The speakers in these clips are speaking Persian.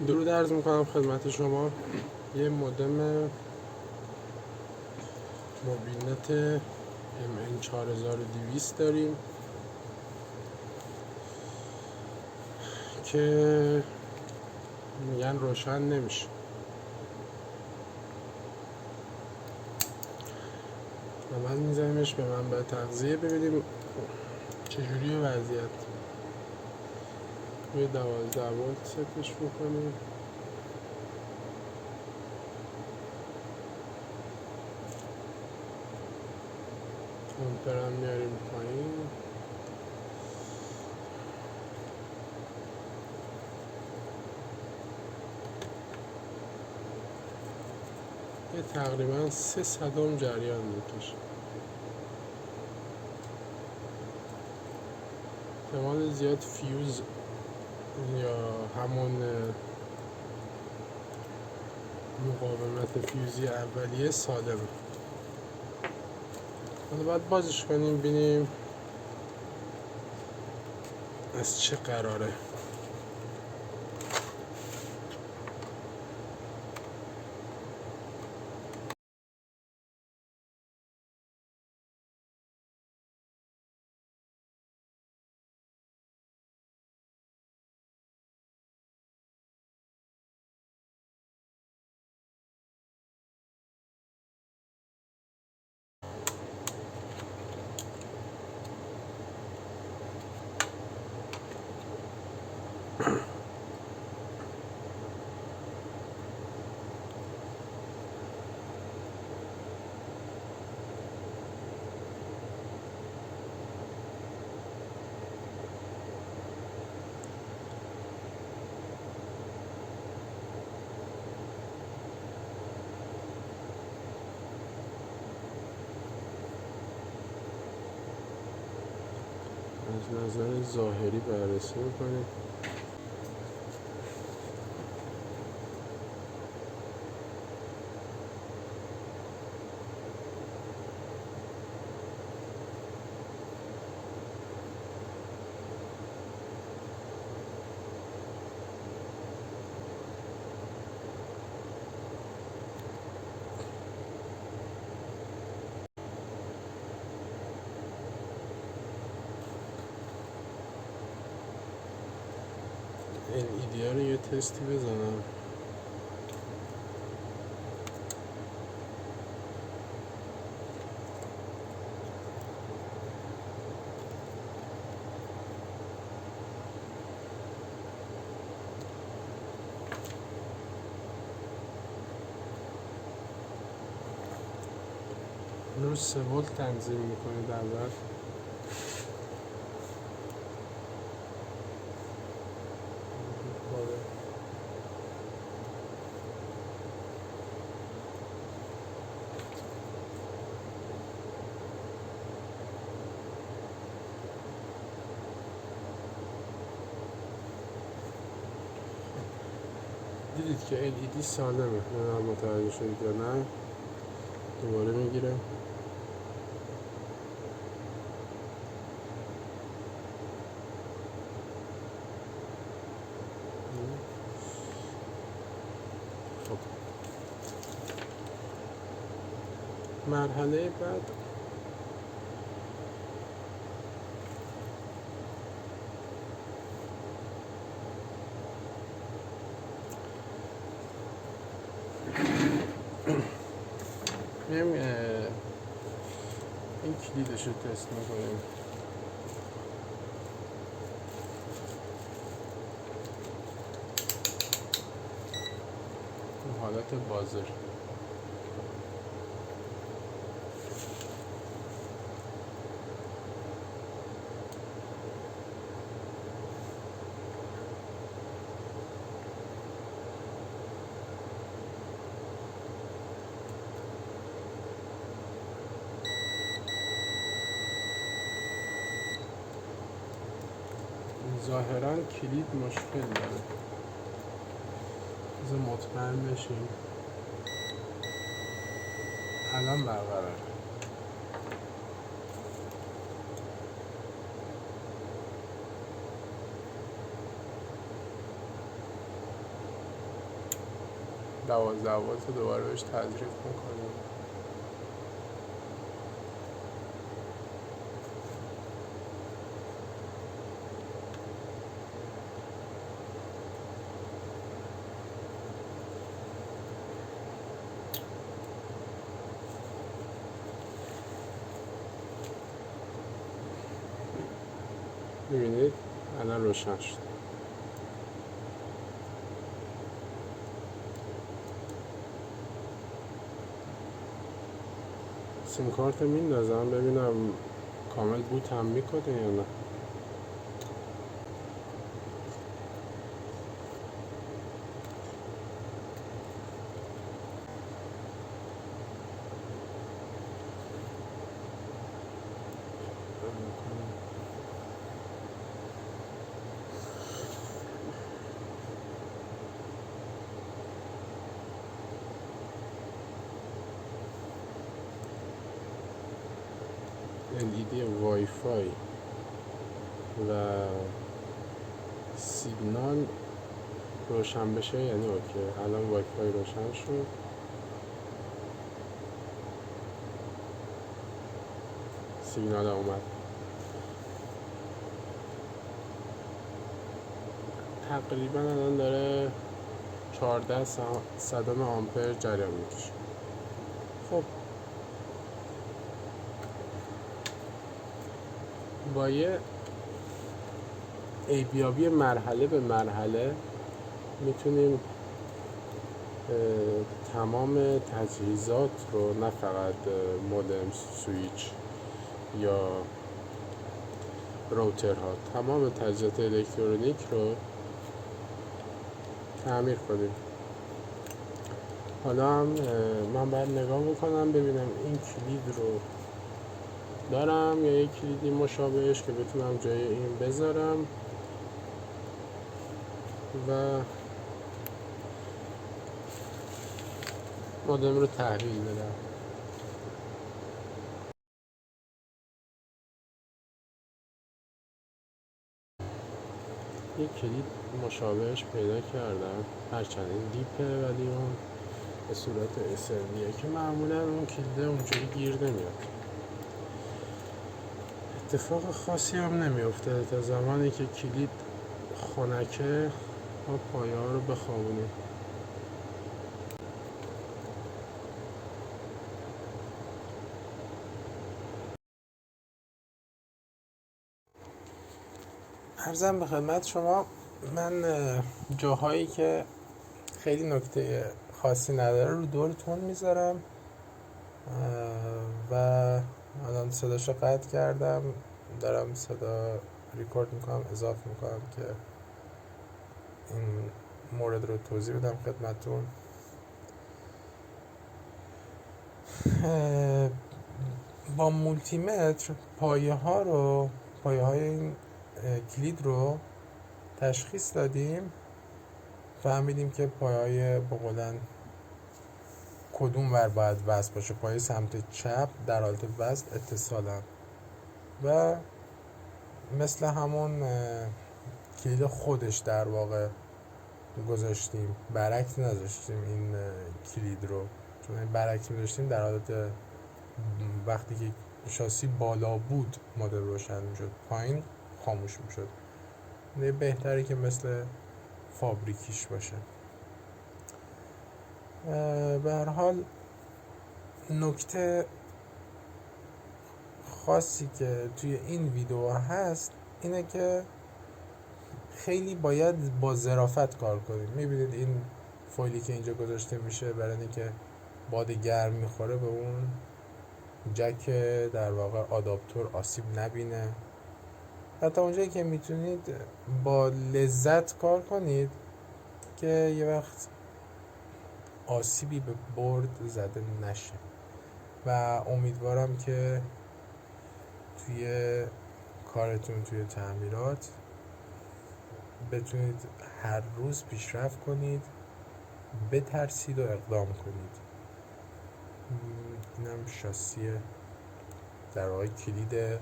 درود عرض میکنم خدمت شما. یه مودم موبیلنت MN4200 داریم که میگن روشن نمیشه و من میزنیمش به منبع تغذیه ببینیم چجوری وضعیت. روی 12 ولت ستش میکنیم. آمپرم میاریم پایین. یه تقریبا 300 جریان میکشه. احتمال زیاد فیوز یا همون مقاومت فیوزی اولیه سالمه. حالا باید بازش کنیم ببینیم از چه قراره. از نظر ظاهری بررسی میکنیم. LED ها رو یه تستی بزنم. رو 3 ولت تنظیم میکنید اول. دیدید که LED سالمه. نه متوجه شدید یا نه؟ دوباره میگیرم. خب مرحله بعد میایم این کلیدش رو تست میکنیم. حالت بازر ظاهرا کلید مشکل داره. بذار مطمئن بشیم. الان برقراره. 12 ولت رو دوباره بهش تزریق میکنیم. میبینید الان روشن شد. سیم کارت میندازم ببینم کامل بوت هم میکنه یا نه. LED وای فای و سیگنال روشن بشه یعنی اوکی. الان وای فای روشن شد. سیگنال اومد. تقریبا الان داره 14 صدم آمپر جریان میکشه. خب با یه ایبیابی مرحله به مرحله میتونیم تمام تجهیزات رو، نه فقط مودم، سویچ یا روترها، تمام تجهیزات الکترونیک رو تعمیر کنیم. حالا هم من باید نگاه بکنم ببینم این کلید رو دارم یا یک کلیدی مشابهش که بتونم جای این بذارم و مودم رو تحویل بدم. یک کلید مشابهش پیدا کردم، هرچند این دیپه ولی اون به صورت اسندیه که معمولا اون کلیده اونجوری گیر نمیاد. اتفاق خاصی هم نمیفته تا زمانی که کلید خنکه ما پایه ها رو بخوابونیم. عرضم به خدمت شما، من جاهایی که خیلی نکته خاصی نداره رو دورتون میذارم و الان صداشو قطع کردم، دارم صدا ریکورد میکنم، اضافه میکنم که این مورد رو توضیح بدم خدمتون. با مولتی متر پایه های این کلید رو تشخیص دادیم، فهمیدیم که پایه های بقولن کدوم ور باید وصل باشه. پایه سمت چپ در حالت وصل اتصالن و مثل همون کلید خودش در واقع گذاشتیم، برعکس نذاشتیم این کلید رو، چون برعکس میذاشتیم در حالت وقتی که شاسی بالا بود مودم روشن میشد، پایین خاموش میشد. بهتره که مثل فابریکیش باشه. به هر حال نکته خاصی که توی این ویدیو هست اینه که خیلی باید با ظرافت کار کنیم. میبینید این فایلی که اینجا گذاشته میشه برای اینکه باد گرم میخوره به اون جک در واقع آداپتور آسیب نبینه. حتی اونجایی که میتونید با لذت کار کنید که یه وقت آسیبی به برد زده نشه و امیدوارم که توی کارتون، توی تعمیرات بتونید هر روز پیشرفت کنید، بترسید و اقدام کنید. اینم شاسی در واقع کلید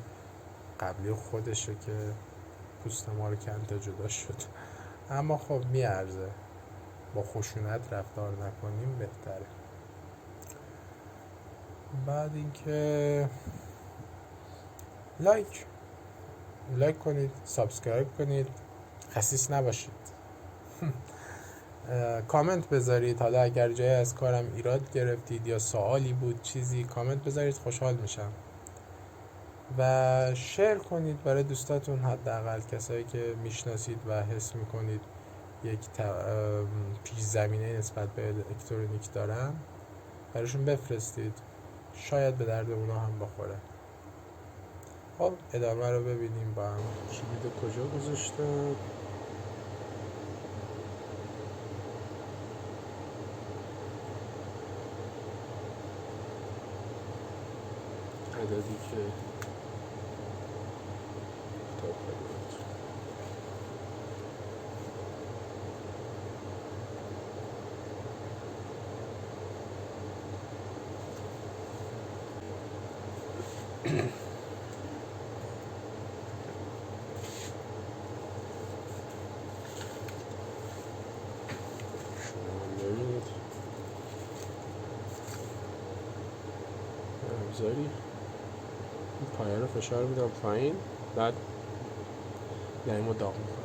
قبلی خودشه که پوست ما رو کند تا جدا شد، اما خب میارزه. با خشونت رفتار نکنیم بهتره. بعد اینکه لایک کنید، سابسکرایب کنید، خسیس نباشید. کامنت بذارید، حالا اگر جای از کارم ایراد گرفتید یا سوالی بود چیزی، کامنت بذارید، خوشحال میشم. و شیر کنید برای دوستاتون، حداقل کسایی که میشناسید و حس میکنید یک پیش زمینه نسبت به الکترونیک دارن، براشون بفرستید، شاید به درد اونا هم بخوره. خب ادامه رو ببینیم با هم. کلید کجا گذاشتم؟ عددی که خطاب کنید. ببینید ابزاری این پایه رو فشار میدم پایین، بعد لایمو داغ میکنم.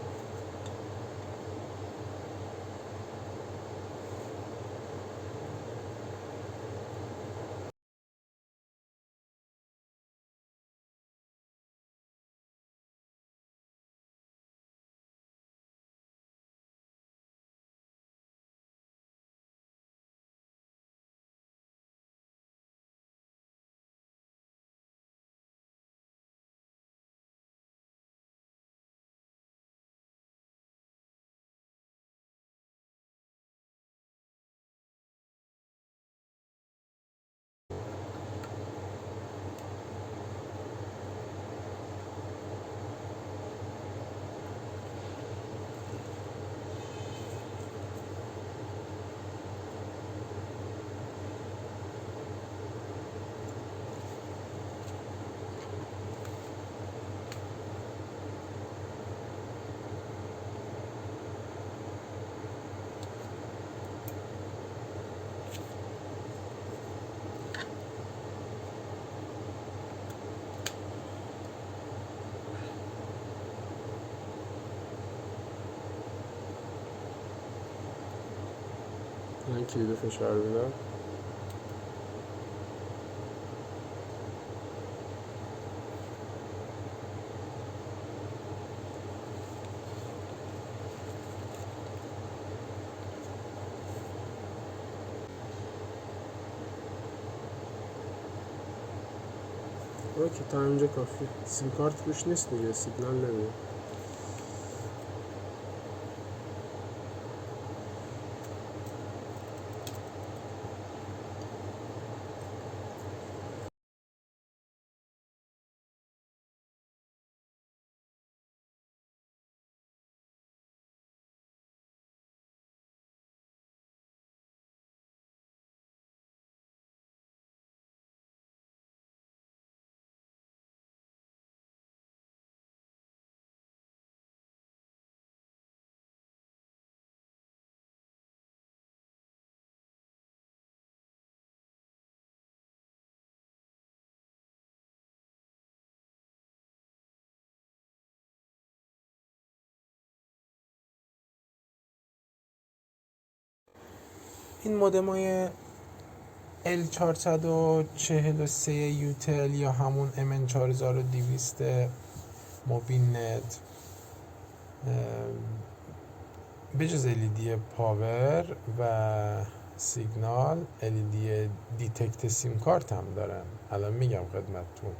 من کلید فشار میدم. اوکی، تا اینجا کافی. سیم کارت روش نیست دیگه، سیگنال نمیده. این مودمای L443 یوتل یا همون MN4200 موبین نت، بجز LED پاور و سیگنال، LED دیتکت سیم کارت هم دارن. الان میگم خدمتتون.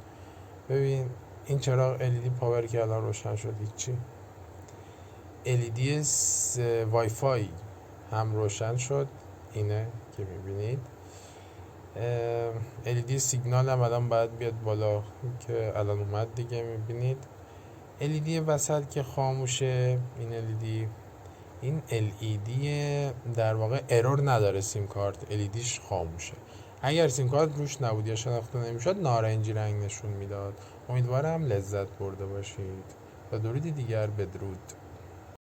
ببین این چراغ LED پاور که الان روشن شد هیچی. LED وای فای هم روشن شد، اینه که میبینید. LED سیگنال هم الان باید بیاد بالا که الان اومد دیگه، میبینید. LED وسط که خاموشه، این LED در واقع ارور نداره سیم کارت، LEDش خاموشه. اگر سیم کارت روش نبود یا شناخته نمیشد نارنجی رنگ نشون میداد. امیدوارم لذت برده باشید و درودی دیگر بدرود.